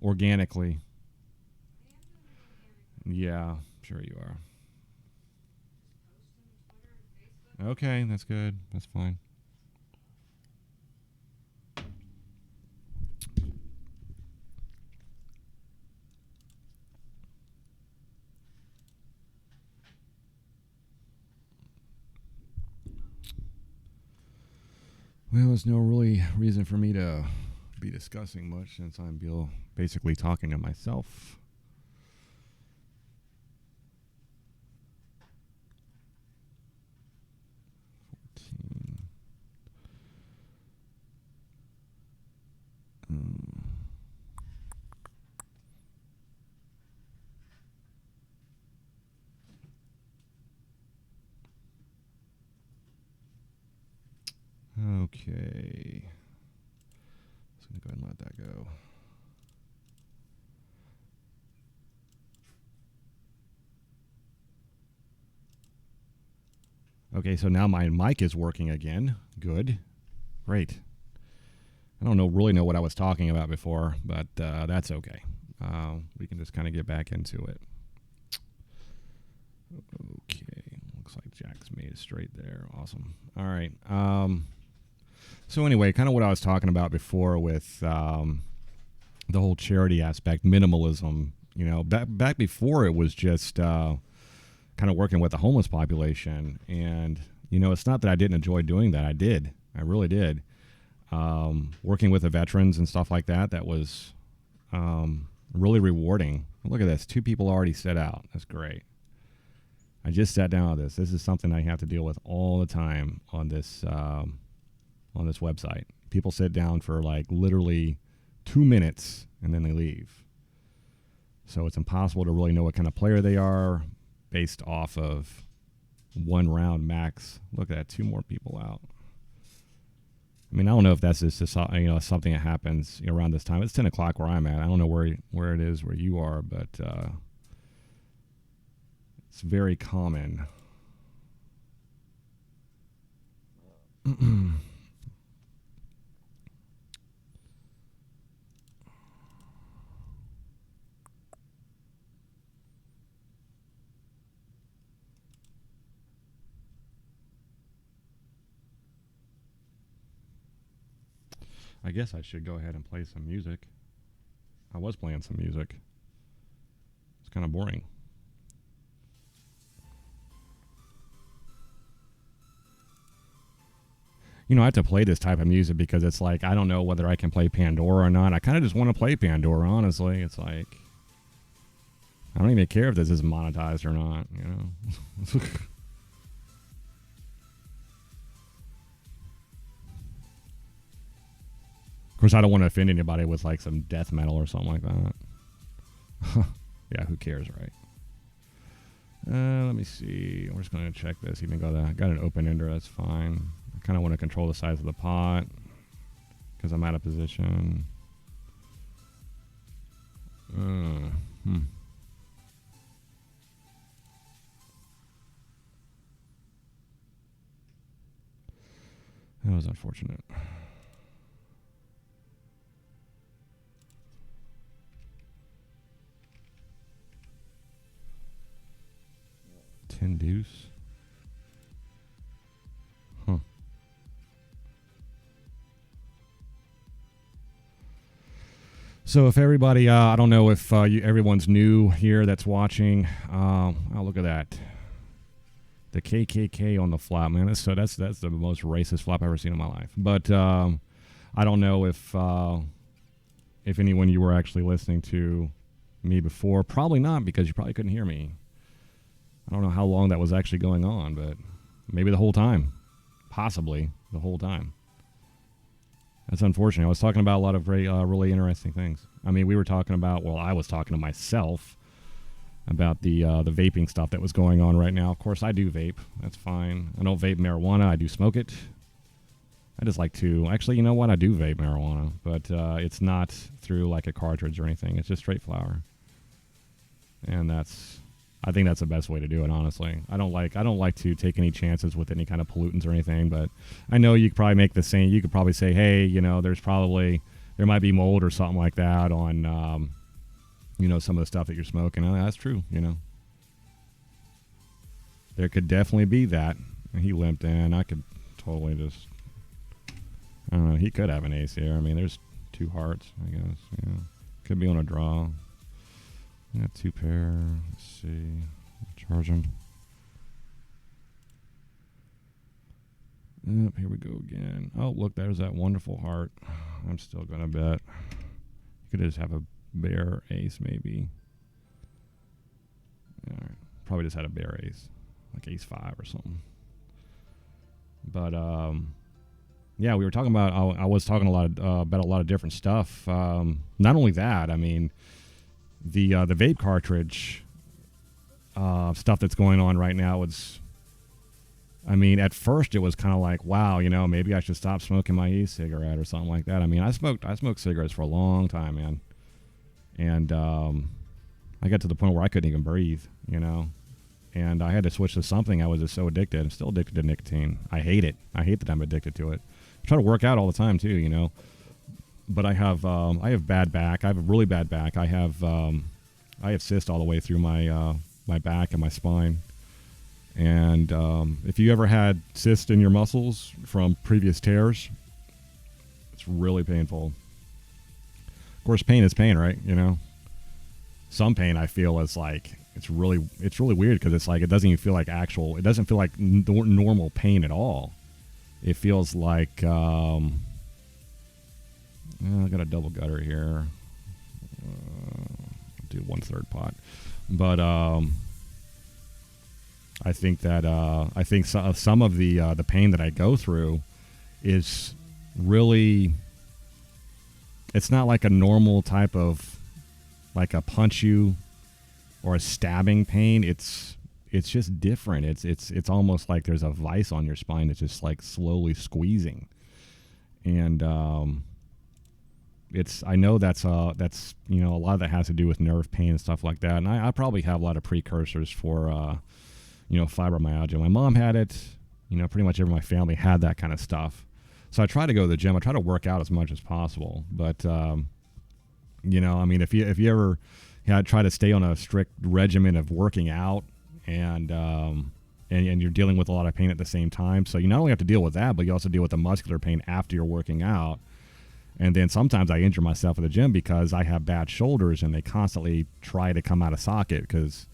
organically. Yeah, sure you are. Okay, that's good. That's fine. Well, there's no really reason for me to be discussing much since I'm basically talking to myself. 14. Um, okay. Just going to go ahead and let that go. Okay, so now my mic is working again. Good. Great. I don't really know what I was talking about before, but that's okay. We can just kind of get back into it. Okay. Looks like Jack's made it straight there. Awesome. All right. So anyway, kind of what I was talking about before with the whole charity aspect, minimalism. You know, back before it was just kind of working with the homeless population, and you know, it's not that I didn't enjoy doing that. I did. I really did. Working with the veterans and stuff like that. That was really rewarding. Look at this. 2 people already set out. That's great. I just sat down with this. This is something I have to deal with all the time on this website. People sit down for like literally 2 minutes and then they leave. So it's impossible to really know what kind of player they are based off of one round max. Look at that, 2 more people out. I mean, I don't know if that's just something that happens around this time. It's 10 o'clock where I'm at. I don't know where it is where you are, but it's very common. I guess I should go ahead and play some music. I was playing some music. It's kind of boring. You know, I have to play this type of music because it's like, I don't know whether I can play Pandora or not. I kind of just want to play Pandora, honestly. It's like, I don't even care if this is monetized or not, you know? Of course, I don't want to offend anybody with like some death metal or something like that. Yeah, who cares, right? Let me see. We're just going to check this. Even got an open ender. That's fine. I kind of want to control the size of the pot because I'm out of position. That was unfortunate. 10 deuce. Huh. So if everybody, I don't know if everyone's new here that's watching. Oh, look at that. The KKK on the flop, man. That's the most racist flop I've ever seen in my life. But I don't know if anyone you were actually listening to me before. Probably not, because you probably couldn't hear me. I don't know how long that was actually going on, but maybe the whole time. Possibly the whole time. That's unfortunate. I was talking about a lot of really interesting things. I mean, we were talking about, well, I was talking to myself about the vaping stuff that was going on right now. Of course, I do vape. That's fine. I don't vape marijuana. I do smoke it. I just like to... Actually, you know what? I do vape marijuana, but it's not through like a cartridge or anything. It's just straight flower. And I think that's the best way to do it, honestly. I don't like to take any chances with any kind of pollutants or anything, but I know you could probably make the same. You could probably say, hey, you know, there's there might be mold or something like that on, some of the stuff that you're smoking. That's true, There could definitely be that. He limped in. I could totally just, I don't know. He could have an ace here. I mean, there's 2 hearts, I guess. Yeah. Could be on a draw. Yeah, 2 pair. Let's see. Charge him. Yep, here we go again. Oh, look, there's that wonderful heart. I'm still going to bet. You could just have a bear ace, maybe. All right. Probably just had a bear ace. Like ace 5 or something. But, yeah, we were talking about, I was talking about a lot of different stuff. Not only that, I mean, the vape cartridge stuff that's going on right now is, I mean, at first it was kind of like, wow, maybe I should stop smoking my e-cigarette or something like that. I mean, I smoked cigarettes for a long time, man. And I got to the point where I couldn't even breathe, and I had to switch to something. I was just so addicted. I'm still addicted to nicotine. I hate it. I hate that I'm addicted to it. I try to work out all the time too, but I have bad back. I have a really bad back. I have cyst all the way through my my back and my spine. And if you ever had cyst in your muscles from previous tears, it's really painful. Of course, pain is pain, right? Some pain I feel is like it's really weird because it's like it doesn't even feel like it doesn't feel like normal pain at all. It feels like I got a double gutter here. I'll do 1/3 pot, but I think that some of the pain that I go through is really, it's not like a normal type of like a punch you or a stabbing pain. It's just different. It's almost like there's a vice on your spine that's just like slowly squeezing, and I know that's a lot of that has to do with nerve pain and stuff like that. And I probably have a lot of precursors for fibromyalgia. My mom had it. Pretty much everyone in my family had that kind of stuff. So I try to go to the gym. I try to work out as much as possible. But I mean, if you ever try to stay on a strict regimen of working out and you're dealing with a lot of pain at the same time, so you not only have to deal with that, but you also deal with the muscular pain after you're working out. And then sometimes I injure myself at the gym because I have bad shoulders and they constantly try to come out of socket because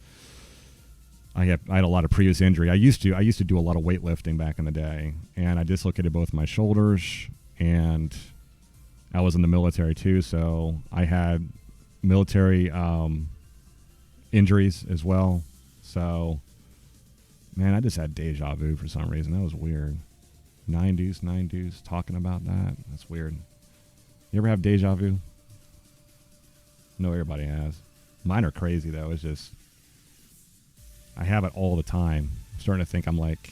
I had a lot of previous injury. I used to do a lot of weightlifting back in the day, and I dislocated both my shoulders, and I was in the military too, so I had military injuries as well. So, man, I just had deja vu for some reason. That was weird. 9 deuce, talking about that. That's weird. You ever have deja vu? No, everybody has. Mine are crazy, though. It's just, I have it all the time. I'm starting to think I'm like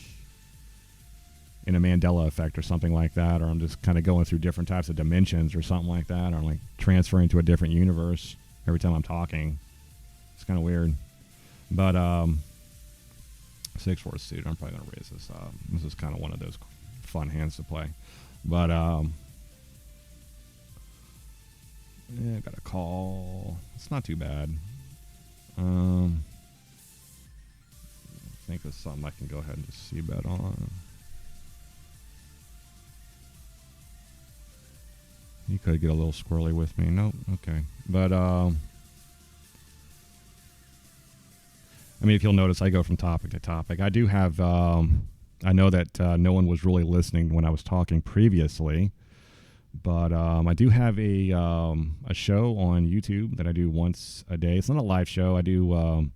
in a Mandela effect or something like that, or I'm just kind of going through different types of dimensions or something like that, or I'm like transferring to a different universe every time I'm talking. It's kind of weird. But 6-4 suited. I'm probably going to raise this up. This is kind of one of those fun hands to play. But yeah, got a call. It's not too bad. I think it's something I can go ahead and just see bet on. You could get a little squirrely with me. Nope. Okay. But, I mean, if you'll notice, I go from topic to topic. I do have, I know that no one was really listening when I was talking previously, but I do have a show on YouTube that I do once a day. It's not a live show. I do,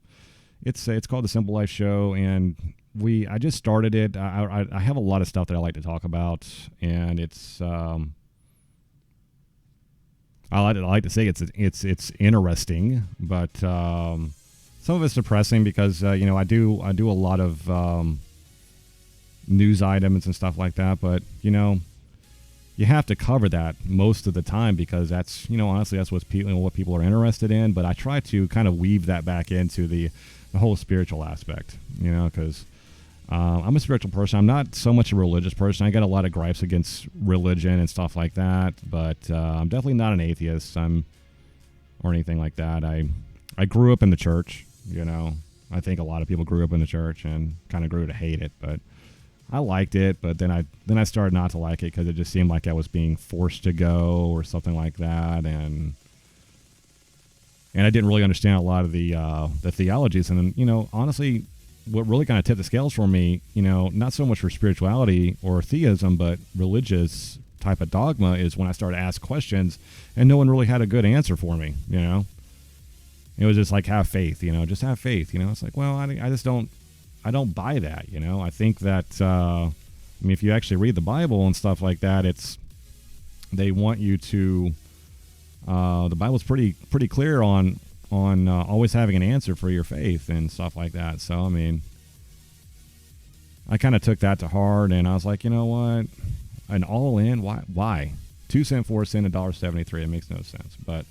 it's called The Simple Life Show, and I just started it. I have a lot of stuff that I like to talk about, and it's, I like to say it's interesting, but some of it's depressing because I do a lot of news items and stuff like that. But you have to cover that most of the time because that's honestly that's what people are interested in. But I try to kind of weave that back into the whole spiritual aspect, because I'm a spiritual person. I'm not so much a religious person. I got a lot of gripes against religion and stuff like that, but I'm definitely not an atheist. Or anything like that. I grew up in the church. You know, I think a lot of people grew up in the church and kind of grew to hate it, but I liked it. But then I started not to like it because it just seemed like I was being forced to go or something like that, and I didn't really understand a lot of the theologies. And then, you know, honestly, what really kind of tipped the scales for me, you know, not so much for spirituality or theism, but religious type of dogma, is when I started to ask questions and no one really had a good answer for me. You know, it was just like, have faith, you know, just have faith. You know, it's like, well, I just don't buy that. You know, I think that, I mean, if you actually read the Bible and stuff like that, they want you to, the Bible's pretty clear on always having an answer for your faith and stuff like that. So, I mean, I kind of took that to heart, and I was like, you know what? An all-in? Why? 2 cent, 4 cent, $1.73. It makes no sense. But,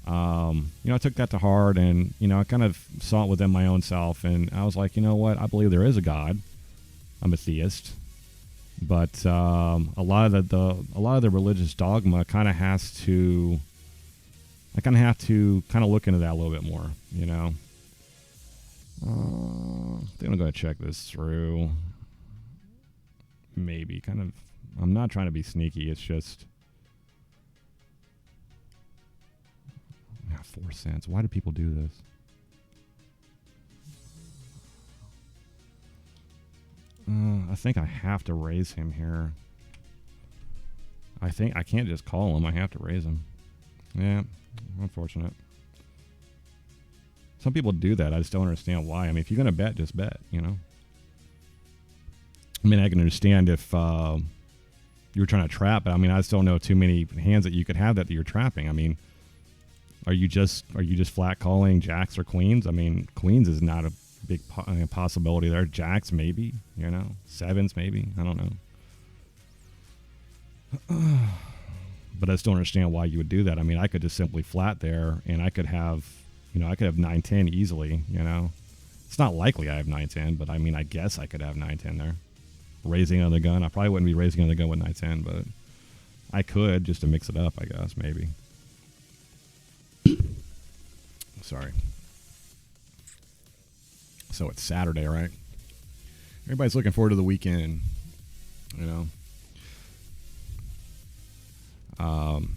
you know, I took that to heart, and, you know, I kind of saw it within my own self, and I was like, you know what? I believe there is a God. I'm a theist. But a lot of the religious dogma kind of has to... I kind of have to kind of look into that a little bit more, you know. I think I'm going to check this through. Maybe. Kind of. I'm not trying to be sneaky. It's just... 4 cents. Why do people do this? I think I have to raise him here. I think I can't just call him. I have to raise him. Yeah. Unfortunate. Some people do that. I just don't understand why. I mean, if you're going to bet, just bet, you know. I mean, I can understand if you were trying to trap, but I mean, I just don't know too many hands that you could have that you're trapping. I mean, are you just flat calling jacks or queens? I mean, queens is not a big possibility there. Jacks, maybe, you know. Sevens, maybe. I don't know. But I just don't understand why you would do that. I mean, I could just simply flat there, and I could have, you know, I could have 9-10 easily, you know. It's not likely I have 9-10, but I mean, I guess I could have 9-10 there. Raising another gun. I probably wouldn't be raising another gun with 9-10, but I could just to mix it up, I guess, maybe. Sorry. So it's Saturday, right? Everybody's looking forward to the weekend, you know.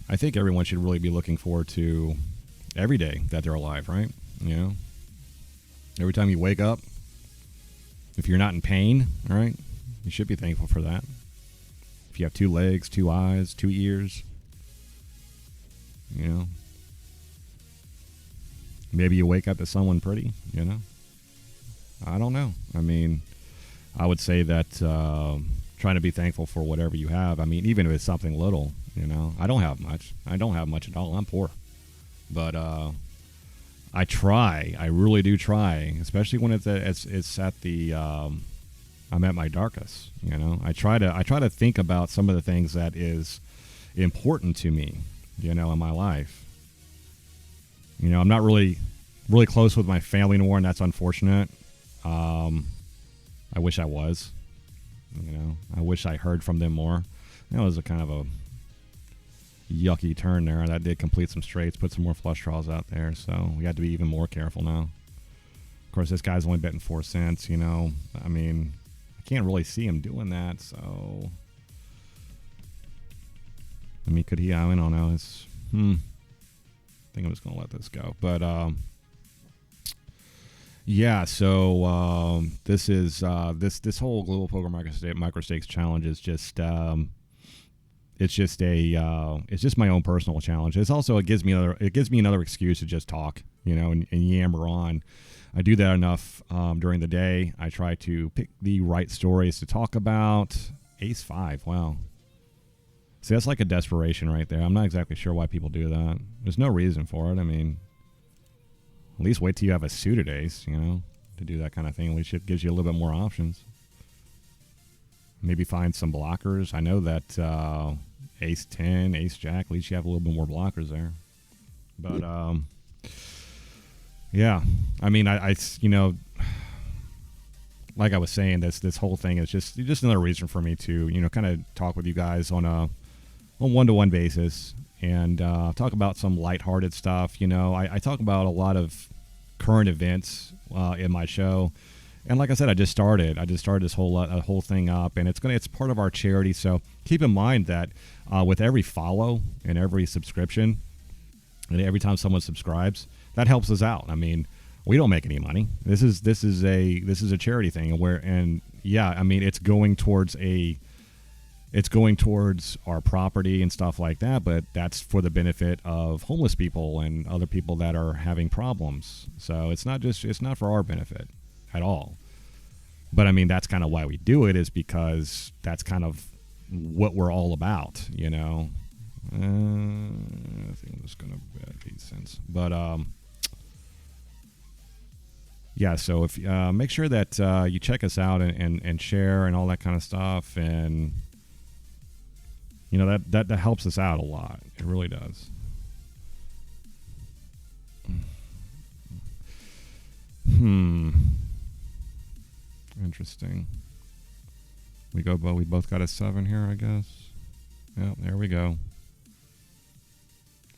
I think everyone should really be looking forward to every day that they're alive, right? You know, every time you wake up, if you're not in pain, all right, you should be thankful for that. If you have 2 legs, 2 eyes, 2 ears, you know, maybe you wake up to someone pretty, you know. I don't know. I mean, I would say that trying to be thankful for whatever you have. I mean, even if it's something little. You know, I don't have much. I don't have much at all. I'm poor. But I try. I really do try, especially when it's at the I'm at my darkest, you know. I try to think about some of the things that is important to me, you know, in my life. You know, I'm not really close with my family anymore, and that's unfortunate. I wish I was. You know, I wish I heard from them more. That was a kind of a yucky turn there. That did complete some straights, put some more flush draws out there, so we had to be even more careful now. Of course, this guy's only betting 4 cents, you know. I mean, I can't really see him doing that, so... I mean, could he? I don't know. It's... I think I'm just going to let this go. But, yeah, so this is... this whole Global Poker Micro Stakes challenge is just... it's just my own personal challenge. It's also it gives me another excuse to just talk, you know, and yammer on. I do that enough during the day. I try to pick the right stories to talk about. Ace-5, wow. See, that's like a desperation right there. I'm not exactly sure why people do that. There's no reason for it. I mean, at least wait till you have a suited ace, you know, to do that kind of thing. At least it gives you a little bit more options. Maybe find some blockers. I know that Ace-10, Ace-Jack, at least you have a little bit more blockers there. But, yeah. I mean, I you know, like I was saying, this whole thing is just another reason for me to, kind of talk with you guys on one-to-one basis and talk about some lighthearted stuff. I talk about a lot of current events in my show, and like I said, I just started this whole thing up, and it's part of our charity. So keep in mind that with every follow and every subscription, and every time someone subscribes, that helps us out. I mean, we don't make any money. This is a charity thing, and it's going towards our property and stuff like that, but that's for the benefit of homeless people and other people that are having problems. So it's not for our benefit at all. But I mean, that's kind of why we do it, is because that's kind of what we're all about, I think I'm just gonna bet 8 cents, but yeah. So if make sure that you check us out and share and all that kind of stuff, and that helps us out a lot. It really does. Interesting. We both got a 7 here, I guess. Yeah, there we go.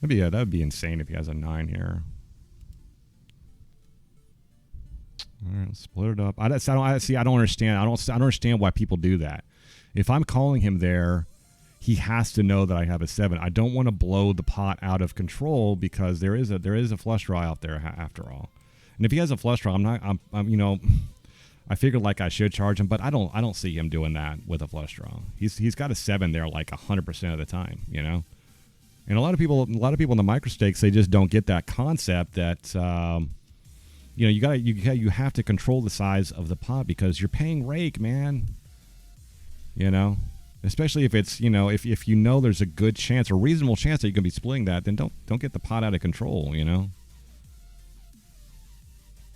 That'd be insane if he has a 9 here. All right, let's split it up. I don't understand. I don't understand why people do that. If I'm calling him there, he has to know that I have a 7. I don't want to blow the pot out of control, because there is a flush draw out there after all. And if he has a flush draw, I figured like I should charge him, but I don't see him doing that with a flush draw. He's got a 7 there like 100% of the time, And a lot of people in the micro stakes, they just don't get that concept that you have to control the size of the pot, because you're paying rake, man. Especially if it's if there's a good chance, a reasonable chance that you're gonna be splitting that, then don't get the pot out of control. And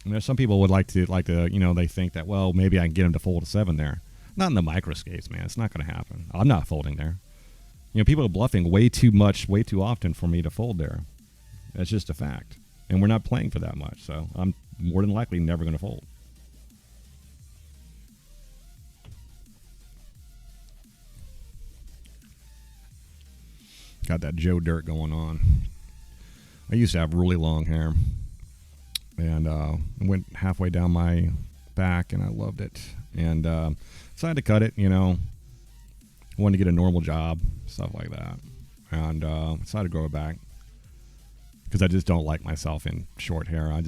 there's some people would like to they think that, well, maybe I can get him to fold a 7 there. Not in the microscapes, man. It's not going to happen. I'm not folding there. People are bluffing way too much, way too often for me to fold there. That's just a fact. And we're not playing for that much, so I'm more than likely never going to fold. Got that Joe Dirt going on. I used to have really long hair. And went halfway down my back, and I loved it. And decided to cut it, wanted to get a normal job, stuff like that. And decided to grow it back, because I just don't like myself in short hair.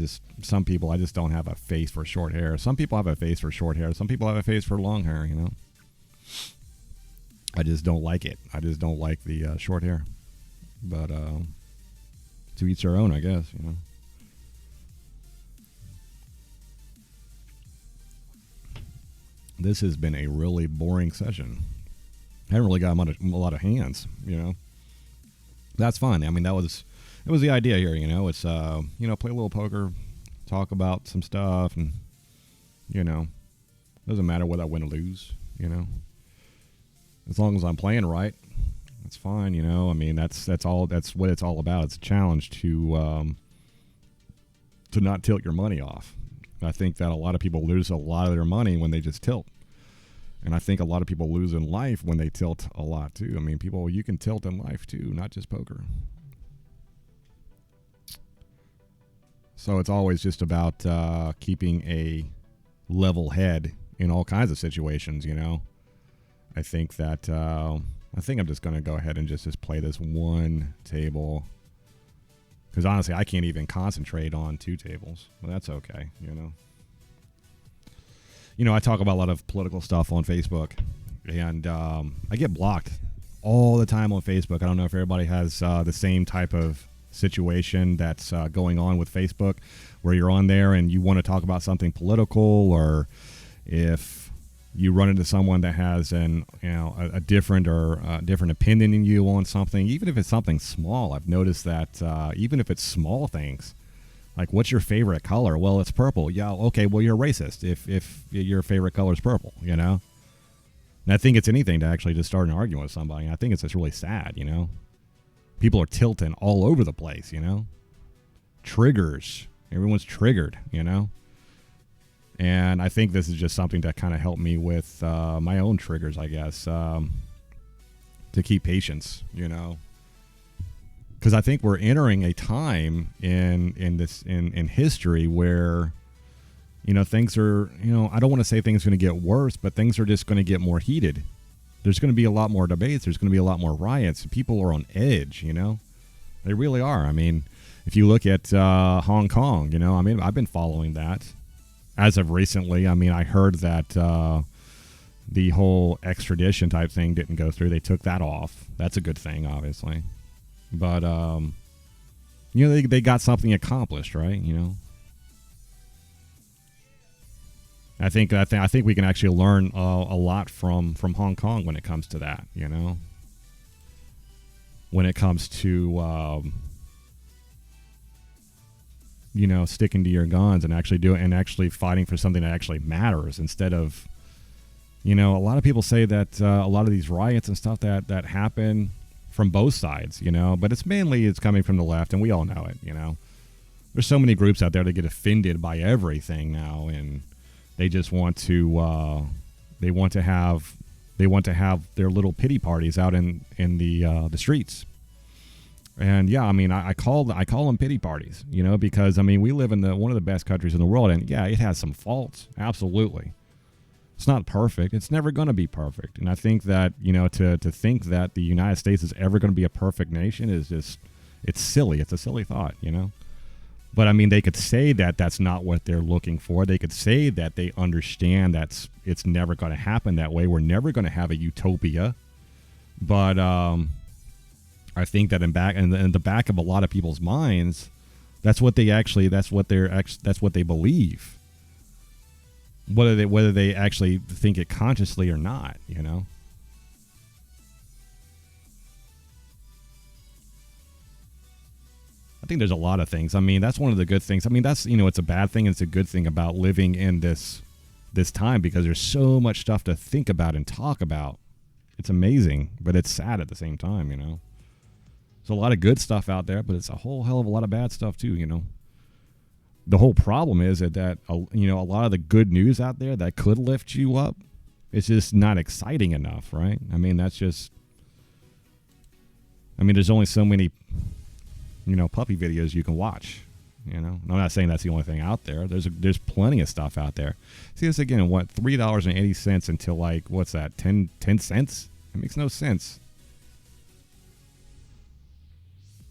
Some people, I just don't have a face for short hair. Some people have a face for short hair. Some people have a face for long hair, I just don't like it. I just don't like the short hair. But to each their own, I guess, This has been a really boring session. I haven't really got a lot of hands, That's fun. I mean, it was the idea here, It's, play a little poker, talk about some stuff, and, doesn't matter whether I win or lose, As long as I'm playing right, that's fine, I mean, that's what it's all about. It's a challenge to not tilt your money off. I think that a lot of people lose a lot of their money when they just tilt. And I think a lot of people lose in life when they tilt a lot too. I mean, you can tilt in life too, not just poker. So it's always just about keeping a level head in all kinds of situations, I think that I'm just going to go ahead and just play this one table. Because honestly, I can't even concentrate on 2 tables. But that's okay, I talk about a lot of political stuff on Facebook. And I get blocked all the time on Facebook. I don't know if everybody has the same type of situation that's going on with Facebook, where you're on there and you want to talk about something political, or if you run into someone that has a different opinion than you on something, even if it's something small. I've noticed that even if it's small things, like, what's your favorite color? Well, it's purple. Yeah, okay, well, you're racist if your favorite color is purple, And I think it's anything to actually just start an argument with somebody. I think it's just really sad, People are tilting all over the place, Triggers. Everyone's triggered, And And I think this is just something that kind of helped me with my own triggers, I guess, to keep patience, you know. Because I think we're entering a time in history where, you know, things are, you know, I don't want to say things are going to get worse, but things are just going to get more heated. There's going to be a lot more debates. There's going to be a lot more riots. People are on edge, you know. They really are. I mean, if you look at Hong Kong, you know, I mean, I've been following that as of recently. I mean, I heard that the whole extradition type thing didn't go through. They took that off. That's a good thing, obviously. But, you know, they got something accomplished, right? You know, I think we can actually learn a lot from Hong Kong when it comes to that, you know, when it comes to, you know, sticking to your guns and actually fighting for something that actually matters instead of, you know, a lot of people say that a lot of these riots and stuff that happen from both sides, you know, but it's coming from the left, and we all know it, you know. There's so many groups out there that get offended by everything now, and they just want to have their little pity parties out in the streets. And yeah, I mean, I call them pity parties, you know, because I mean, we live in one of the best countries in the world, and yeah, it has some faults, absolutely. It's not perfect. It's never going to be perfect. And I think that, you know, to think that the United States is ever going to be a perfect nation is just, it's silly. It's a silly thought, you know. But I mean, they could say that that's not what they're looking for. They could say that they understand that it's never going to happen that way. We're never going to have a utopia. But I think that in the back of a lot of people's minds, that's what they believe. Whether they actually think it consciously or not, you know. I think there's a lot of things. I mean, that's one of the good things. I mean, that's, you know, it's a bad thing and it's a good thing about living in this time, because there's so much stuff to think about and talk about. It's amazing, but it's sad at the same time, you know. There's a lot of good stuff out there, but it's a whole hell of a lot of bad stuff too, you know. The whole problem is that you know, a lot of the good news out there that could lift you up, it's just not exciting enough, right? I mean, there's only so many, you know, puppy videos you can watch, you know. I'm not saying that's the only thing out there. There's plenty of stuff out there. See this again, what, $3.80 until like, what's that, 10 cents? It makes no sense.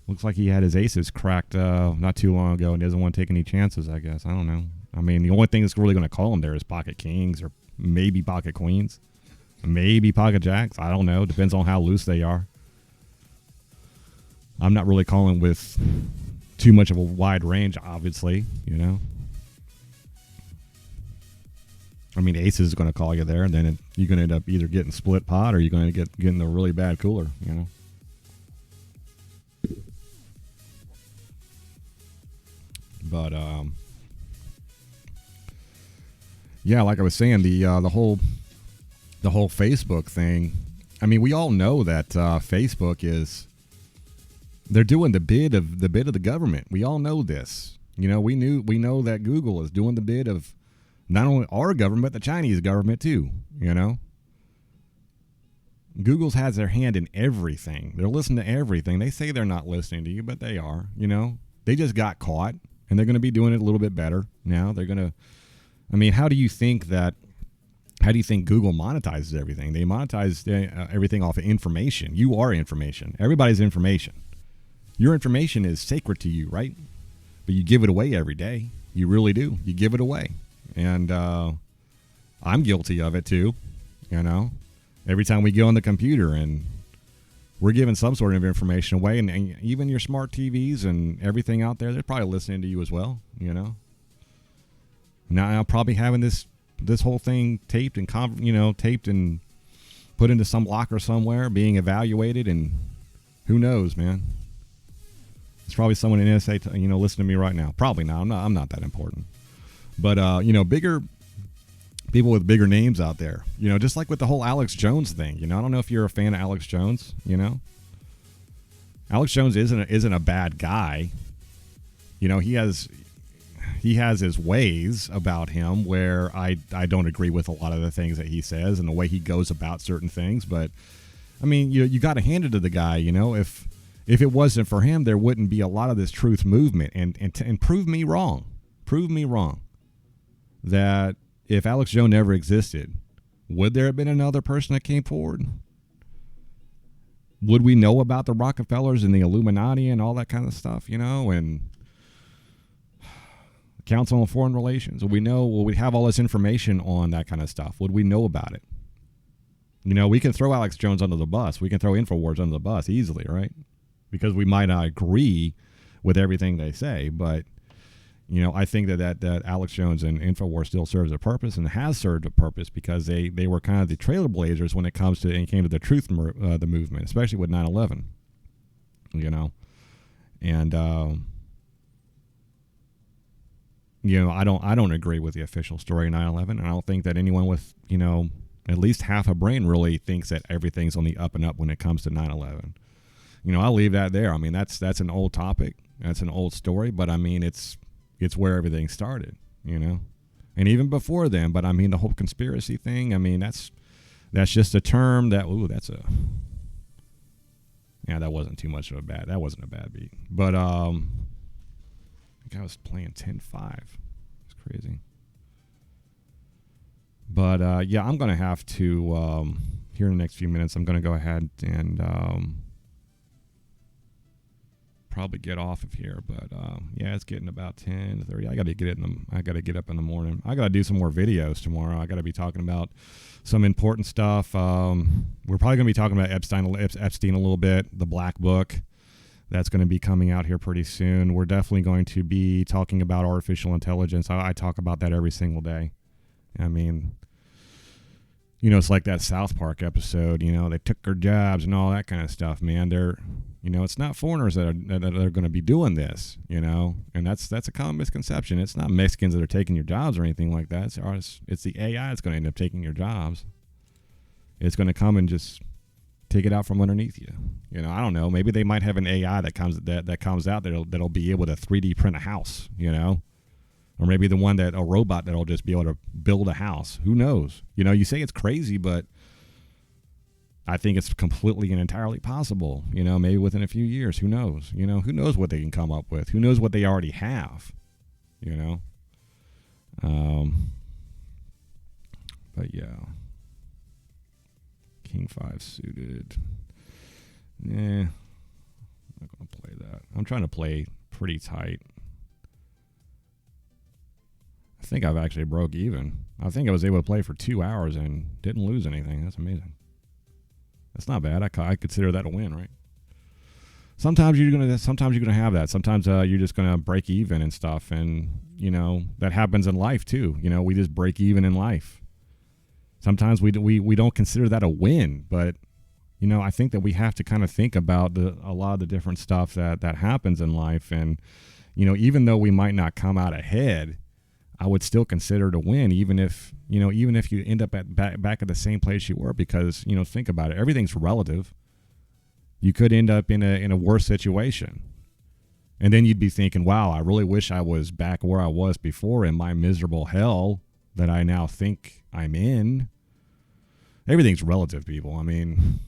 Looks like he had his aces cracked not too long ago and doesn't want to take any chances, I guess. I don't know. I mean, the only thing that's really going to call him there is pocket kings or maybe pocket queens. Maybe pocket jacks. I don't know. Depends on how loose they are. I'm not really calling with too much of a wide range, obviously, you know. I mean, aces is going to call you there, and then you're going to end up either getting split pot or you're going to get in a really bad cooler, you know. But yeah, like I was saying, the whole Facebook thing. I mean, we all know that Facebook they're doing the bid of the government. We all know this. You know, we know that Google is doing the bid of not only our government, but the Chinese government too. You know, Google's has their hand in everything. They're listening to everything. They say they're not listening to you, but they are. You know, they just got caught. And they're going to be doing it a little bit better now. They're going to, I mean, how do you think Google monetizes everything? They monetize everything off of information. You are information. Everybody's information. Your information is sacred to you, right? But you give it away every day. You really do. You give it away. And I'm guilty of it too, you know. Every time we go on the computer and we're giving some sort of information away, and even your smart TVs and everything out there, they're probably listening to you as well, you know. Now I'm probably having this whole thing taped and put into some locker somewhere, being evaluated, and who knows, man. It's probably someone in NSA, you know, listening to me right now. Probably not. I'm not that important. But you know, bigger people with bigger names out there, you know, just like with the whole Alex Jones thing. You know, I don't know if you're a fan of Alex Jones. You know, Alex Jones isn't a bad guy. You know, he has he has his ways about him where I don't agree with a lot of the things that he says and the way he goes about certain things. But I mean, you got to hand it to the guy. If it wasn't for him, there wouldn't be a lot of this truth movement. And prove me wrong. Prove me wrong. That if Alex Jones never existed, would there have been another person that came forward? Would we know about the Rockefellers and the Illuminati and all that kind of stuff, and Council on Foreign Relations? Will we have all this information on that kind of stuff? Would we know about it? We can throw Alex Jones under the bus. We can throw InfoWars under the bus easily, right? Because we might not agree with everything they say, but I think that Alex Jones and InfoWars still serves a purpose and has served a purpose because they were kind of the trailblazers when it came to the truth the movement, especially with 9/11. And I don't agree with the official story of 9/11, and I don't think that anyone with at least half a brain really thinks that everything's on the up and up when it comes to 9/11. I'll leave that there. I mean, that's an old topic, that's an old story, but I mean it's where everything started, and even before then. But I mean, the whole conspiracy thing, I mean, that's just a term that that wasn't too much of that wasn't a bad beat. But I think I was playing 10-5. It's crazy. But I'm gonna have to here in the next few minutes, I'm gonna go ahead and probably get off of here. But it's getting about 10:30. I gotta get up in the morning. I gotta do some more videos tomorrow. I gotta be talking about some important stuff. We're probably gonna be talking about Epstein a little bit, the Black Book. That's going to be coming out here pretty soon. We're definitely going to be talking about artificial intelligence. I talk about that every single day. I mean, it's like that South Park episode, they took our jobs and all that kind of stuff, man. They're, it's not foreigners that are going to be doing this, and that's a common misconception. It's not Mexicans that are taking your jobs or anything like that. It's the AI that's going to end up taking your jobs. It's going to come and just take it out from underneath you. I don't know. Maybe they might have an AI that comes out that'll be able to 3D print a house, or maybe a robot that'll just be able to build a house. Who knows? You say it's crazy, but I think it's completely and entirely possible. Maybe within a few years. Who knows? Who knows what they can come up with? Who knows what they already have? But yeah. King 5 suited. I'm not going to play that. I'm trying to play pretty tight. I think I've actually broke even. I think I was able to play for 2 hours and didn't lose anything. That's amazing. That's not bad. I consider that a win, right? Sometimes you're gonna have that. Sometimes you're just gonna break even and stuff, and that happens in life too. We just break even in life. Sometimes we don't consider that a win, but I think that we have to kind of think about a lot of the different stuff that happens in life, and even though we might not come out ahead, I would still consider it a win, even if you end up back at the same place you were, because think about it, everything's relative. You could end up in a worse situation, and then you'd be thinking, wow, I really wish I was back where I was before in my miserable hell that I now think I'm in. Everything's relative, people. I mean,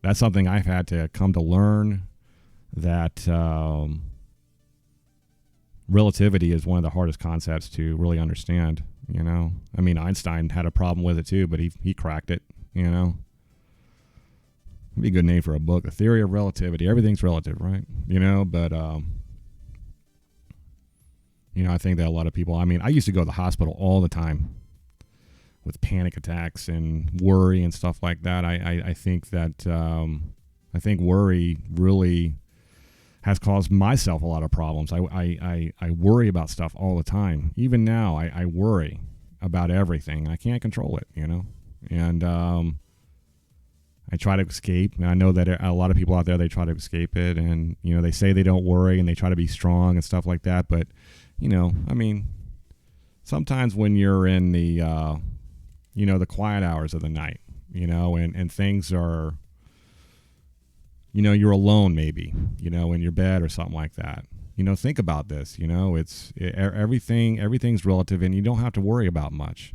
that's something I've had to come to learn, that relativity is one of the hardest concepts to really understand. I mean, Einstein had a problem with it too, but he cracked it. It'd be a good name for a book, The Theory of Relativity. Everything's relative, right? But I think that a lot of people, I mean, I used to go to the hospital all the time with panic attacks and worry and stuff like that. I think that I think worry really has caused myself a lot of problems. I worry about stuff all the time. Even now, I worry about everything. I can't control it, and I try to escape. And I know that a lot of people out there, they try to escape it, and they say they don't worry and they try to be strong and stuff like that. But I mean, sometimes when you're in the the quiet hours of the night, and things are, you're alone maybe, in your bed or something like that. think about this. Everything's relative, and you don't have to worry about much.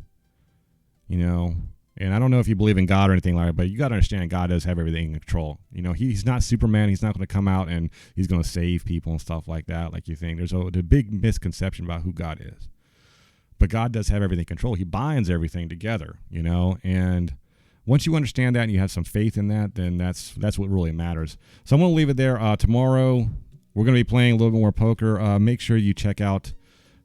And I don't know if you believe in God or anything like that, but you got to understand God does have everything in control. He's not Superman. He's not going to come out and he's going to save people and stuff like that, like you think. There's a big misconception about who God is. But God does have everything in control. He binds everything together, and once you understand that and you have some faith in that, then that's what really matters. So I'm going to leave it there. Tomorrow, we're going to be playing a little bit more poker. Make sure you check out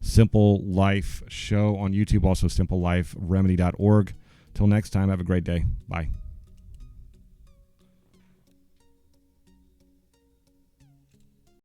Simple Life Show on YouTube, also simpleliferemedy.org. Till next time, have a great day. Bye.